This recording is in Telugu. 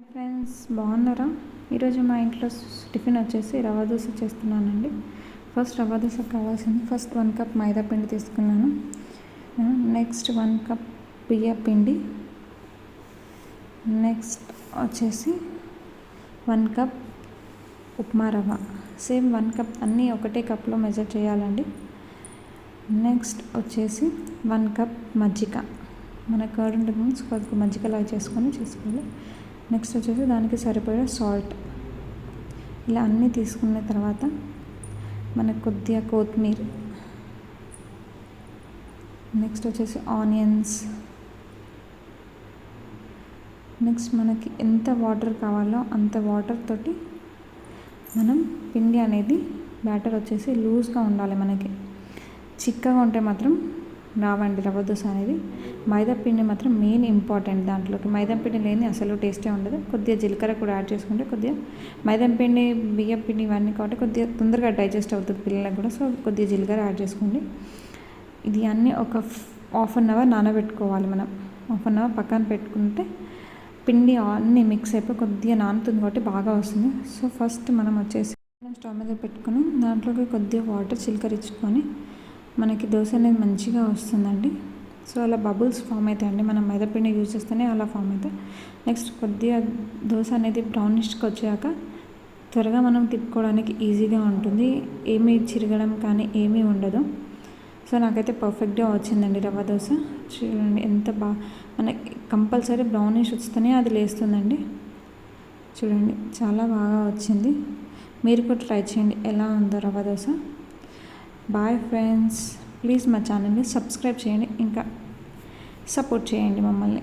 ఫ్రెండ్స్ బాగున్నారా? ఈరోజు మా ఇంట్లో టిఫిన్ వచ్చేసి రవ్వ దోశ చేస్తున్నానండి. ఫస్ట్ రవ్వ దోశ కావాల్సింది 1 కప్ మైదా పిండి తీసుకున్నాను. నెక్స్ట్ 1 కప్ బియ్య పిండి, నెక్స్ట్ వచ్చేసి 1 కప్ ఉప్మా రవ్వ. సేమ్ 1 కప్ అన్నీ ఒకటే కప్లో మెజర్ చేయాలండి. నెక్స్ట్ వచ్చేసి 1 కప్ మజ్జిగ, మన కర్డ్ ఉంటుంది కొద్దిగా మజ్జిగలా చేసుకోవాలి. నెక్స్ట్ వచ్చేసి దానికి సరిపడా సాల్ట్. ఇలా అన్నీ తీసుకున్న తర్వాత మనకు కొద్దిగా కొత్తిమీర, నెక్స్ట్ వచ్చేసి ఆనియన్స్, నెక్స్ట్ మనకి ఎంత వాటర్ కావాలో అంత వాటర్ తోటి మనం పిండి అనేది బ్యాటర్ వచ్చేసి లూజ్గా ఉండాలి. మనకి చిక్కగా ఉంటే మాత్రం రావండి రవ్వ దోశ అనేది. మైదా పిండి మాత్రం మెయిన్ ఇంపార్టెంట్. దాంట్లోకి మైదా పిండి లేని అసలు టేస్టే ఉండదు. కొద్దిగా జీలకర్ర కూడా యాడ్ చేసుకుంటే కొద్దిగా మైదా పిండి బియ్యం పిండి ఇవన్నీ కాబట్టి కొద్దిగా తొందరగా డైజెస్ట్ అవుతుంది పిల్లలకు కూడా. సో కొద్దిగా జీలకర్ర యాడ్ చేసుకోండి. ఇది అన్నీ ఒక హాఫ్ అన్ అవర్ నానబెట్టుకోవాలి. మనం హాఫ్ అన్ అవర్ పక్కన పెట్టుకుంటే పిండి అన్నీ మిక్స్ అయిపోయి కొద్దిగా నానుతుంది కాబట్టి బాగా వస్తుంది. సో ఫస్ట్ మనం వచ్చేసి స్టవ్ మీద పెట్టుకొని దాంట్లోకి కొద్దిగా వాటర్ చిలకరించుకొని మనకి దోశ అనేది మంచిగా వస్తుందండి. సో అలా బబుల్స్ ఫామ్ అవుతాయండి. మనం మైదాపిండి యూజ్ చేస్తేనే అలా ఫామ్ అవుతాయి. నెక్స్ట్ కొద్దిగా దోశ అనేది బ్రౌనిష్కి వచ్చాక త్వరగా మనం తిప్పుకోవడానికి ఈజీగా ఉంటుంది. ఏమీ చిరగడం కానీ ఏమీ ఉండదు. సో నాకైతే పర్ఫెక్ట్గా వచ్చిందండి రవ్వ దోశ. చూడండి ఎంత మనకి కంపల్సరీ బ్రౌనిష్ వస్తేనే అది లేస్తుందండి. చూడండి చాలా బాగా వచ్చింది. మీరు కూడా ట్రై చేయండి ఎలా ఉందో rava dosa. Bye friends, please మా ఛానల్ని సబ్స్క్రైబ్ చేయండి, ఇంకా సపోర్ట్ చేయండి మమ్మల్ని.